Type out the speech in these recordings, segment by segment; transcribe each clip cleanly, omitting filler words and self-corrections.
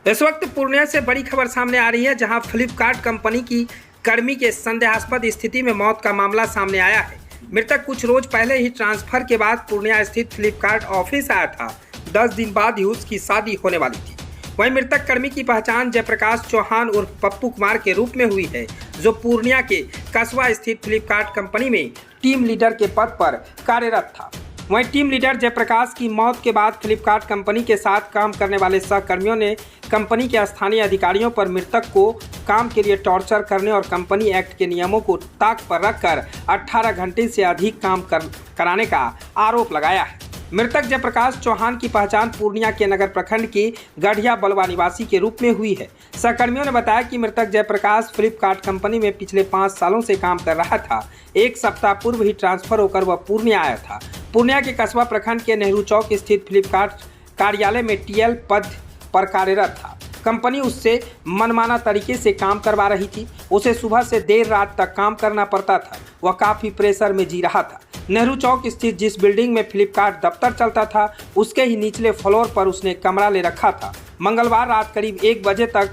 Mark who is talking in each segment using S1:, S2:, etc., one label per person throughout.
S1: इस वक्त पूर्णिया से बड़ी खबर सामने आ रही है, जहां फ्लिपकार्ट कंपनी की कर्मी के संदेहास्पद स्थिति में मौत का मामला सामने आया है। मृतक कुछ रोज पहले ही ट्रांसफर के बाद पूर्णिया स्थित फ्लिपकार्ट ऑफिस आया था। 10 दिन बाद ही उसकी शादी होने वाली थी। वहीं मृतक कर्मी की पहचान जयप्रकाश चौहान उर्फ पप्पू कुमार के रूप में हुई है, जो पूर्णिया के कसबा स्थित फ्लिपकार्ट कंपनी में टीम लीडर के पद पर कार्यरत था। वहीं टीम लीडर जयप्रकाश की मौत के बाद फ्लिपकार्ट कंपनी के साथ काम करने वाले सहकर्मियों ने कंपनी के स्थानीय अधिकारियों पर मृतक को काम के लिए टॉर्चर करने और कंपनी एक्ट के नियमों को ताक पर रखकर 18 घंटे से अधिक काम कराने का आरोप लगाया है। मृतक जयप्रकाश चौहान की पहचान पूर्णिया के नगर प्रखंड की गढ़िया बलवा निवासी के रूप में हुई है। सहकर्मियों ने बताया कि मृतक जयप्रकाश फ्लिपकार्ट कंपनी में पिछले 5 सालों से काम कर रहा था। एक सप्ताह पूर्व ही ट्रांसफर होकर वह पूर्णिया आया था। पूर्णिया के कसबा प्रखंड के नेहरू चौक स्थित फ्लिपकार्ट कार्यालय में टीएल पद पर कार्यरत था। कंपनी उससे मनमाना तरीके से काम करवा रही थी। उसे सुबह से देर रात तक काम करना पड़ता था। वह काफ़ी प्रेशर में जी रहा था। नेहरू चौक स्थित जिस बिल्डिंग में फ्लिपकार्ट दफ्तर चलता था, उसके ही निचले फ्लोर पर उसने कमरा ले रखा था। मंगलवार रात करीब 1 बजे तक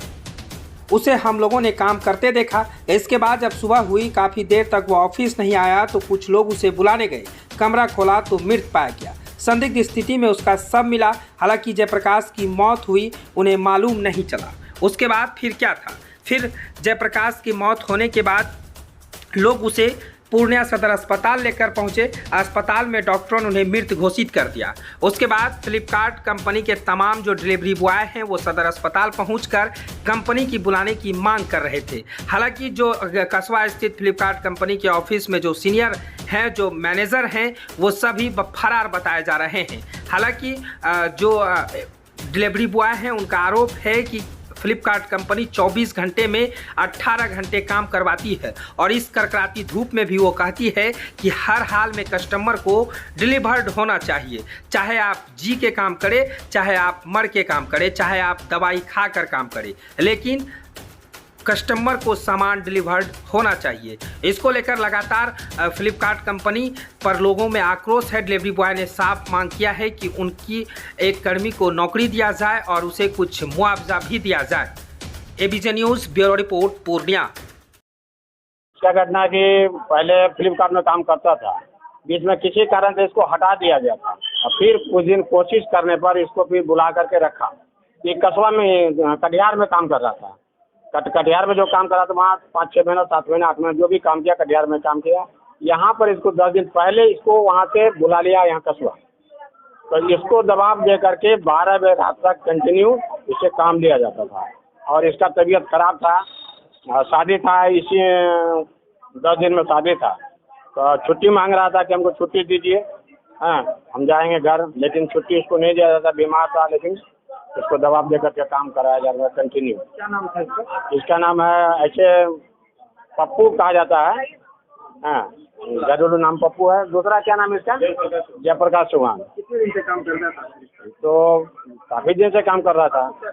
S1: उसे हम लोगों ने काम करते देखा। इसके बाद जब सुबह हुई, काफ़ी देर तक वह ऑफिस नहीं आया तो कुछ लोग उसे बुलाने गए। कमरा खोला तो मृत पाया गया। संदिग्ध स्थिति में उसका शव मिला। हालांकि जयप्रकाश की मौत हुई उन्हें मालूम नहीं चला। उसके बाद फिर क्या था? फिर जयप्रकाश की मौत होने के बाद लोग उसे पूर्णिया सदर अस्पताल लेकर पहुंचे। अस्पताल में डॉक्टरों ने उन्हें मृत घोषित कर दिया। उसके बाद फ्लिपकार्ट कंपनी के तमाम जो डिलीवरी बॉय हैं वो सदर अस्पताल पहुंचकर कंपनी की बुलाने की मांग कर रहे थे। हालांकि जो कसबा स्थित फ्लिपकार्ट कंपनी के ऑफिस में जो सीनियर हैं, जो मैनेजर हैं, वो सभी फरार बताए जा रहे हैं। हालांकि जो डिलीवरी बॉय हैं उनका आरोप है कि फ्लिपकार्ट कंपनी 24 घंटे में 18 घंटे काम करवाती है और इस कड़कड़ाती धूप में भी वो कहती है कि हर हाल में कस्टमर को डिलीवर्ड होना चाहिए। चाहे आप जी के काम करें, चाहे आप मर के काम करें, चाहे आप दवाई खा कर काम करें, लेकिन कस्टमर को सामान डिलीवर्ड होना चाहिए। इसको लेकर लगातार फ्लिपकार्ट कंपनी पर लोगों में आक्रोश है। डिलीवरी बॉय ने साफ मांग किया है कि उनकी एक कर्मी को नौकरी दिया जाए और उसे कुछ मुआवजा भी दिया जाए। ABJ news bureau report, Purnia.
S2: क्या घटना कि पहले फ्लिपकार्ट में काम करता था, बीच में किसी कारण से इसको हटा दिया गया था और फिर कुछ दिन कोशिश करने पर इसको फिर बुला करके रखा। ये कस्बा में कटिहार में काम कर रहा था। कटिहार में जो काम करा था वहाँ 5-6 महीना, 7 महीना, 8 महीना जो भी काम किया कटिहार में काम किया। यहाँ पर इसको 10 दिन पहले इसको वहाँ से बुला लिया यहाँ कस्बा। तो इसको दबाव दे करके 12 बजे रात तक कंटिन्यू इसे काम दिया जाता था और इसका तबीयत खराब था। शादी था, इसी 10 दिन में शादी था तो छुट्टी मांग रहा था कि हमको छुट्टी दीजिए, हाँ हम जाएंगे घर, लेकिन छुट्टी उसको नहीं दिया जाता। बीमार था, लेकिन इसको दबाव दे करके काम कराया जा रहा है कंटिन्यू।
S1: क्या नाम था
S2: इसका नाम है, ऐसे पप्पू कहा जाता है, हाँ घरेलू नाम पप्पू है। दूसरा क्या नाम है इसका? जयप्रकाश चौहान।
S1: कितने दिन से काम कर रहा था?
S2: तो काफी दिन से काम कर रहा था।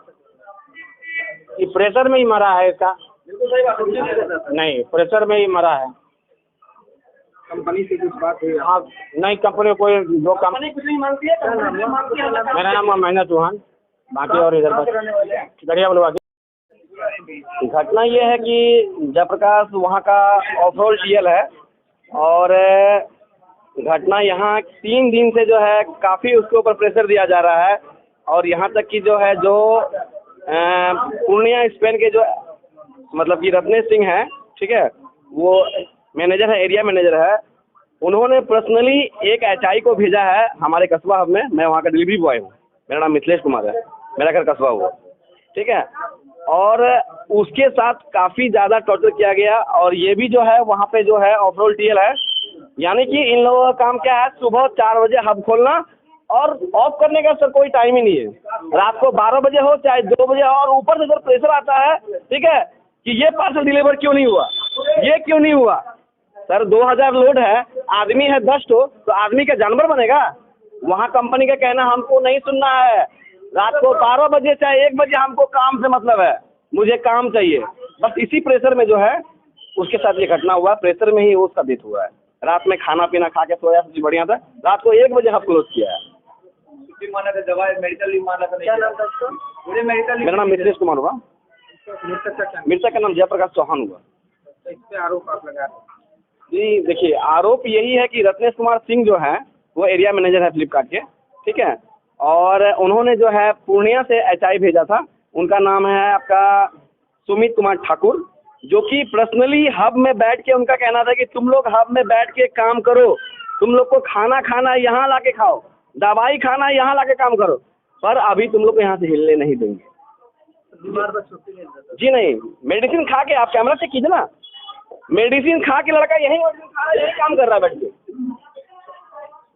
S2: ये प्रेशर में ही मरा है इसका? नहीं, प्रेशर में ही मरा है।
S1: कंपनी से कुछ बात हुई?
S2: हाँ नहीं, कंपनी कोई दो कंपनी
S1: कुछ नहीं मांगती है।
S2: मेरा नाम है महेंद्र चौहान, बाकी और इधर गढ़िया बलवा की।
S3: घटना ये है कि जयप्रकाश वहाँ का ऑफरोल टीएल है और घटना यहाँ 3 दिन से जो है काफ़ी उसके ऊपर प्रेशर दिया जा रहा है और यहाँ तक कि जो है जो पूर्णिया स्पेन के जो मतलब कि रत्नेश सिंह है, ठीक है, वो मैनेजर है, एरिया मैनेजर है। उन्होंने पर्सनली एक एचआई को भेजा है हमारे कस्बा में। मैं वहाँ का डिलीवरी बॉय हूँ, मेरा नाम मिथिलेश कुमार है, मेरा घर कस्बा हुआ, ठीक है। और उसके साथ काफ़ी ज़्यादा टॉर्चर किया गया और ये भी जो है वहाँ पे जो है ऑफरोल टीएल है, यानी कि इन लोगों का काम क्या है, सुबह 4 बजे हब खोलना और ऑफ करने का सर कोई टाइम ही नहीं है। रात को 12 बजे हो चाहे 2 बजे हो, और ऊपर से सर प्रेशर आता है, ठीक है, कि ये पार्सल डिलीवर क्यों नहीं हुआ, ये क्यों नहीं हुआ। सर 2000 लोड है, आदमी है 10 तो आदमी का जानवर बनेगा। वहाँ कंपनी का कहना हमको नहीं सुनना है। रात को 12 बजे चाहे 1 बजे हमको काम से मतलब है, मुझे काम चाहिए। बस इसी प्रेशर में जो है उसके साथ ये घटना हुआ। प्रेशर में ही उसका डेथ हुआ है। रात में खाना पीना खा के सोया, बढ़िया था। रात को 1 बजे हम क्लोज किया है।
S4: छुट्टी माना था, दवा मेडिकल लीव माना था। क्या नाम था उसका? मुझे मेडिकल
S3: मेरा नाम मिथिलेश कुमार हुआ। मृतक का नाम जयप्रकाश चौहान हुआ।
S1: तो इस पे आरोप आप लगा रहे हैं।
S3: जी देखिए, आरोप यही है कि रत्नेश कुमार सिंह जो है वो एरिया मैनेजर है फ्लिपकार्ट के, ठीक है, और उन्होंने जो है पूर्णिया से एचआई भेजा था। उनका नाम है आपका सुमित कुमार ठाकुर, जो कि पर्सनली हब में बैठ के उनका कहना था कि तुम लोग हब में बैठ के काम करो, तुम लोग को खाना खाना यहाँ ला के खाओ, दवाई खाना यहाँ ला के काम करो, पर अभी तुम लोग को यहाँ से हिलने नहीं देंगे।
S4: बीमार पर छुट्टी नहीं देता।
S3: जी नहीं, मेडिसिन खा के, आप कैमरा चेक कीजिए ना, मेडिसिन खा के लड़का यही काम कर रहा है बैठ के।